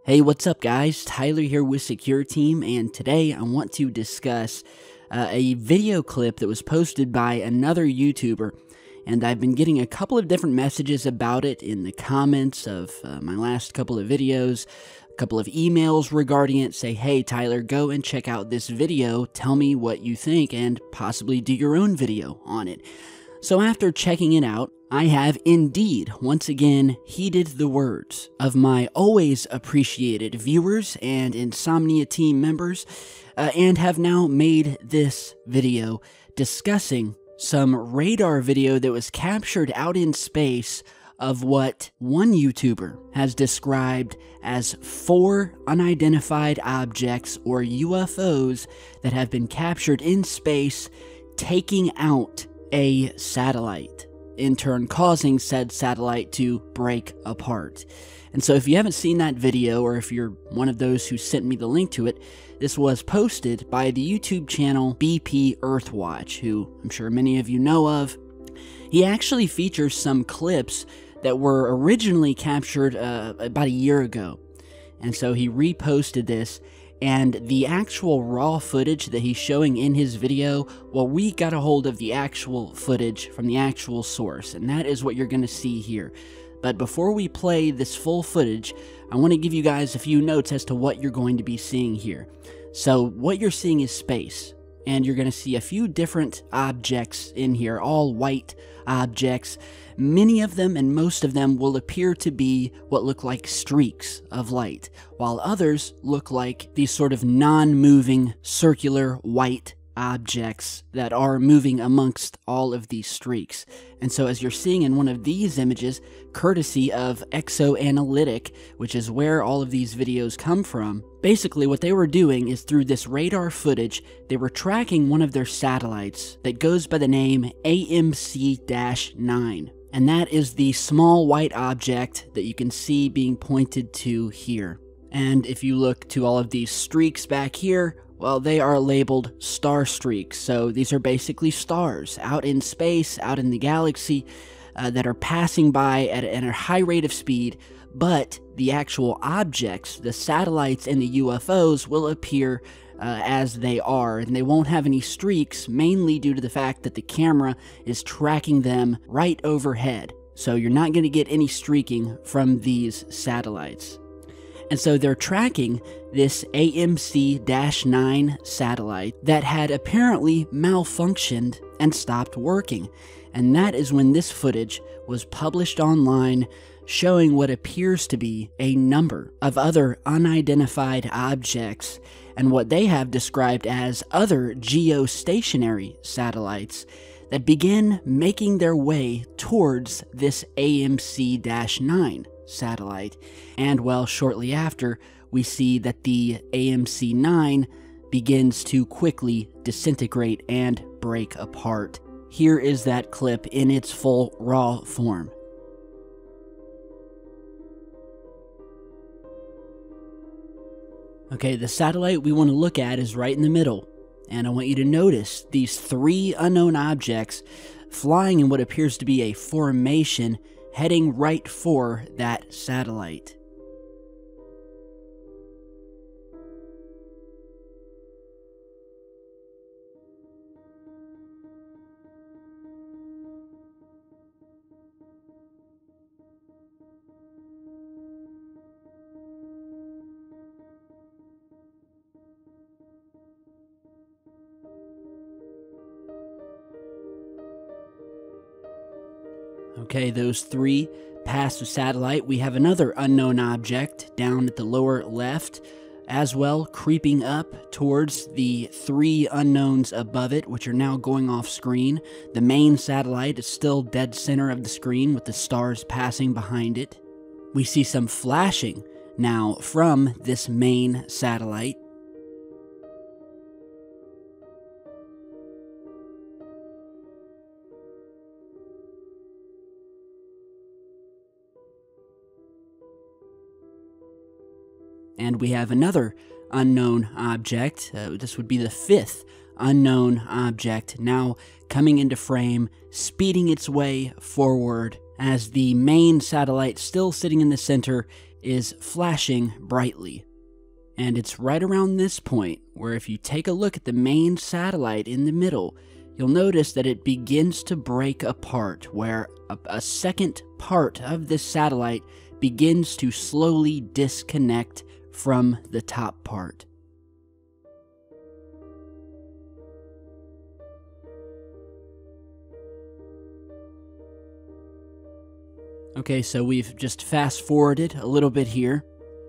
Hey, what's up guys? Tyler here with Secureteam, and today I want to discuss a video clip that was posted by another YouTuber, and I've been getting a couple of different messages about it in the comments of my last couple of videos, a couple of emails regarding it, say, hey Tyler, go and check out this video, tell me what you think, and possibly do your own video on it. So after checking it out, I have indeed, once again, heeded the words of my always appreciated viewers and Insomnia team members, and have now made this video discussing some radar video that was captured out in space of what one YouTuber has described as 4 unidentified objects, or UFOs, that have been captured in space, taking out a satellite, in turn causing said satellite to break apart. And so if you haven't seen that video, or if you're one of those who sent me the link to it, this was posted by the YouTube channel BP Earthwatch, who I'm sure many of you know of. He actually features some clips that were originally captured about a year ago. And so he reposted this, and the actual raw footage that he's showing in his video, well, we got a hold of the actual footage from the actual source, and that is what you're going to see here. But before we play this full footage, I want to give you guys a few notes as to what you're going to be seeing here. So what you're seeing is space, and you're going to see a few different objects in here, all white objects. Many of them, and most of them, will appear to be what look like streaks of light, while others look like these sort of non-moving circular white objects that are moving amongst all of these streaks. And so as you're seeing in one of these images, courtesy of Exoanalytic, which is where all of these videos come from, basically what they were doing is, through this radar footage, they were tracking one of their satellites that goes by the name AMC-9. And that is the small white object that you can see being pointed to here. And if you look to all of these streaks back here, well, they are labeled star streaks. So these are basically stars out in space, out in the galaxy, that are passing by at a high rate of speed, but the actual objects, the satellites and the UFOs, will appear as they are, and they won't have any streaks, mainly due to the fact that the camera is tracking them right overhead. So you're not going to get any streaking from these satellites. And so they're tracking this AMC-9 satellite that had apparently malfunctioned and stopped working. And that is when this footage was published online, showing what appears to be a number of other unidentified objects, and what they have described as other geostationary satellites that begin making their way towards this AMC-9 satellite. And well, shortly after, we see that the AMC-9 begins to quickly disintegrate and break apart. Here is that clip in its full raw form. Okay, the satellite we want to look at is right in the middle, and I want you to notice these 3 unknown objects flying in what appears to be a formation, heading right for that satellite. Okay, those 3 past the satellite. We have another unknown object down at the lower left, as well, creeping up towards the 3 unknowns above it, which are now going off screen. The main satellite is still dead center of the screen with the stars passing behind it. We see some flashing now from this main satellite. And we have another unknown object. This would be the 5th unknown object, now coming into frame, speeding its way forward as the main satellite, still sitting in the center, is flashing brightly. And it's right around this point where if you take a look at the main satellite in the middle, you'll notice that it begins to break apart, where a second part of this satellite begins to slowly disconnect from the top part. Okay, so we've just fast-forwarded a little bit here,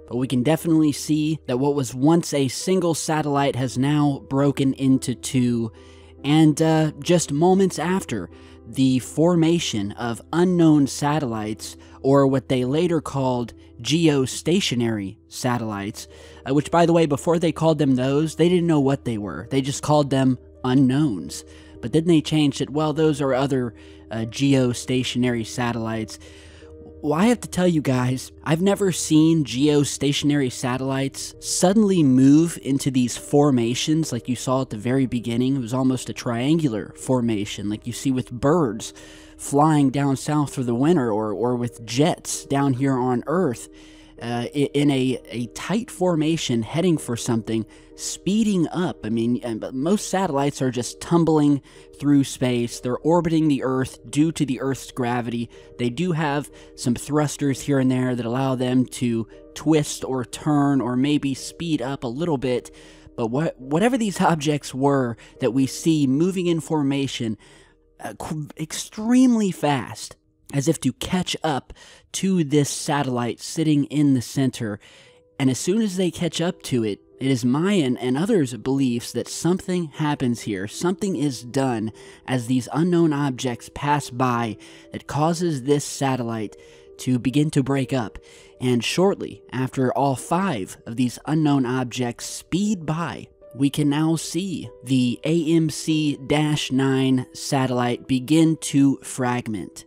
but we can definitely see that what was once a single satellite has now broken into two, and just moments after, the formation of unknown satellites, or what they later called geostationary satellites, which, by the way, before they called them those, they didn't know what they were. They just called them unknowns. But then they changed it, well, those are other geostationary satellites. Well, I have to tell you guys, I've never seen geostationary satellites suddenly move into these formations like you saw at the very beginning. It was almost a triangular formation like you see with birds flying down south for the winter, or with jets down here on Earth in a tight formation heading for something, speeding up. I mean, most satellites are just tumbling through space. They're orbiting the Earth due to the Earth's gravity. They do have some thrusters here and there that allow them to twist or turn or maybe speed up a little bit. But whatever these objects were that we see moving in formation extremely fast, as if to catch up to this satellite sitting in the center. And as soon as they catch up to it, it is my and others' beliefs that something happens here, something is done as these unknown objects pass by that causes this satellite to begin to break up. And shortly after all 5 of these unknown objects speed by, we can now see the AMC-9 satellite begin to fragment.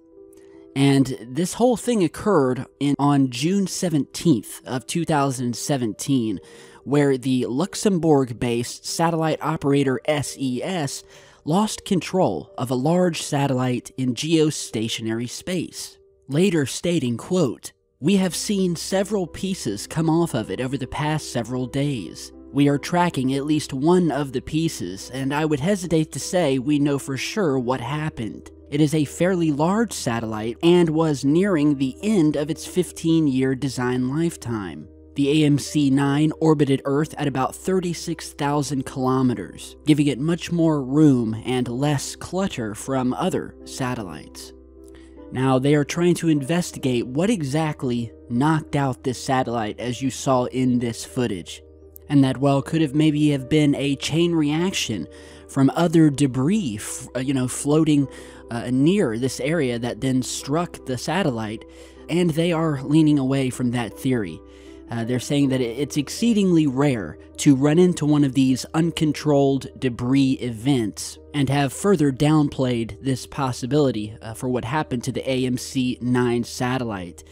And this whole thing occurred on June 17th of 2017, where the Luxembourg-based satellite operator SES lost control of a large satellite in geostationary space, later stating, quote, "We have seen several pieces come off of it over the past several days. We are tracking at least one of the pieces, and I would hesitate to say we know for sure what happened. It is a fairly large satellite and was nearing the end of its 15-year design lifetime. The AMC-9 orbited Earth at about 36,000 kilometers, giving it much more room and less clutter from other satellites." Now, they are trying to investigate what exactly knocked out this satellite, as you saw in this footage. And that, well, could have maybe been a chain reaction from other debris, floating near this area that then struck the satellite, and they are leaning away from that theory. They're saying that it's exceedingly rare to run into one of these uncontrolled debris events, and have further downplayed this possibility for what happened to the AMC-9 satellite.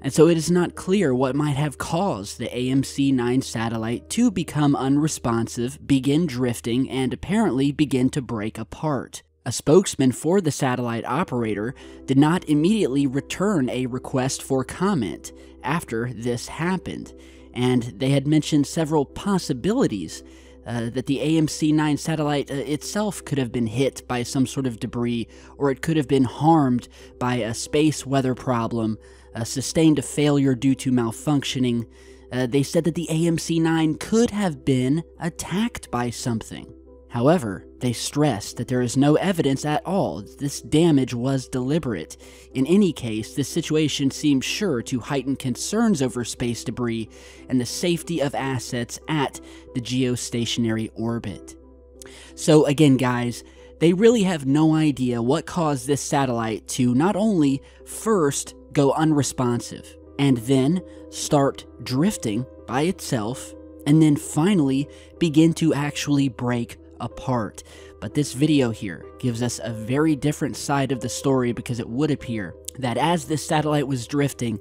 And so it is not clear what might have caused the AMC-9 satellite to become unresponsive, begin drifting, and apparently begin to break apart. A spokesman for the satellite operator did not immediately return a request for comment after this happened, and they had mentioned several possibilities that the AMC-9 satellite itself could have been hit by some sort of debris, or it could have been harmed by a space weather problem, sustained a failure due to malfunctioning. They said that the AMC-9 could have been attacked by something. However, they stressed that there is no evidence at all that this damage was deliberate. In any case, this situation seems sure to heighten concerns over space debris and the safety of assets at the geostationary orbit. So again, guys, they really have no idea what caused this satellite to not only first go unresponsive, and then start drifting by itself, and then finally begin to actually break apart. But this video here gives us a very different side of the story, because it would appear that as this satellite was drifting,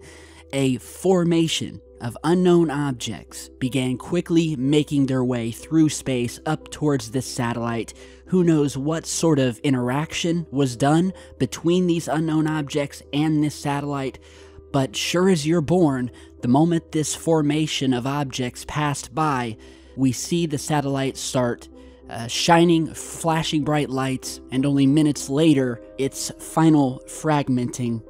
a formation of unknown objects began quickly making their way through space up towards this satellite. Who knows what sort of interaction was done between these unknown objects and this satellite, But sure as you're born, the moment this formation of objects passed by, we see the satellite start shining, flashing bright lights, and only minutes later, its final fragmenting.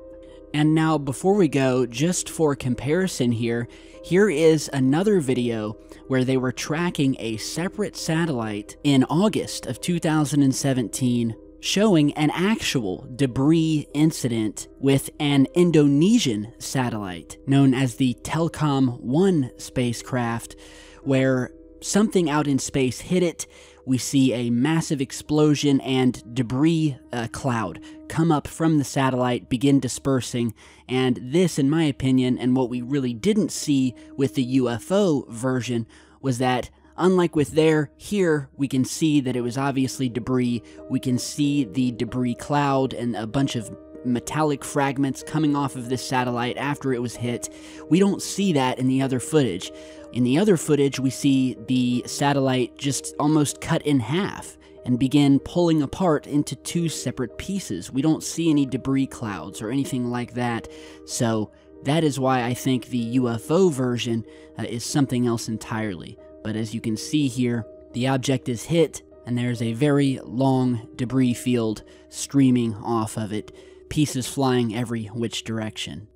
And now, before we go, just for comparison here is another video where they were tracking a separate satellite in August of 2017, showing an actual debris incident with an Indonesian satellite known as the Telkom-1 spacecraft, where something out in space hit it. We see a massive explosion and debris cloud come up from the satellite, begin dispersing, and this, in my opinion, and what we really didn't see with the UFO version, was that unlike with here we can see that it was obviously debris. We can see the debris cloud and a bunch of metallic fragments coming off of this satellite after it was hit. We don't see that in the other footage. In the other footage, we see the satellite just almost cut in half and begin pulling apart into two separate pieces. We don't see any debris clouds or anything like that. So that is why I think the UFO version is something else entirely. But as you can see here, the object is hit, and there's a very long debris field streaming off of it, pieces flying every which direction.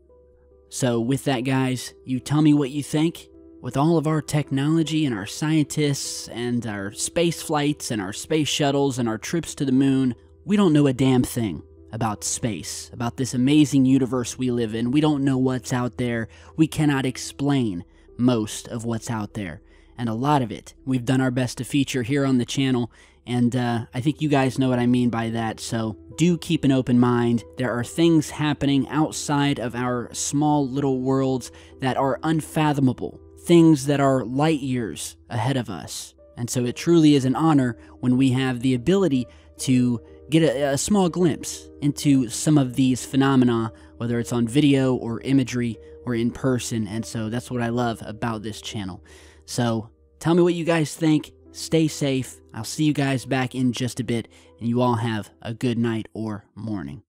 So with that, guys, you tell me what you think. With all of our technology and our scientists and our space flights and our space shuttles and our trips to the moon, we don't know a damn thing about space, about this amazing universe we live in. We don't know what's out there. We cannot explain most of what's out there. And a lot of it we've done our best to feature here on the channel, and I think you guys know what I mean by that, so do keep an open mind. There are things happening outside of our small little worlds that are unfathomable, things that are light years ahead of us. And so it truly is an honor when we have the ability to get a small glimpse into some of these phenomena, whether it's on video or imagery or in person, and so that's what I love about this channel. So tell me what you guys think. Stay safe. I'll see you guys back in just a bit, and you all have a good night or morning.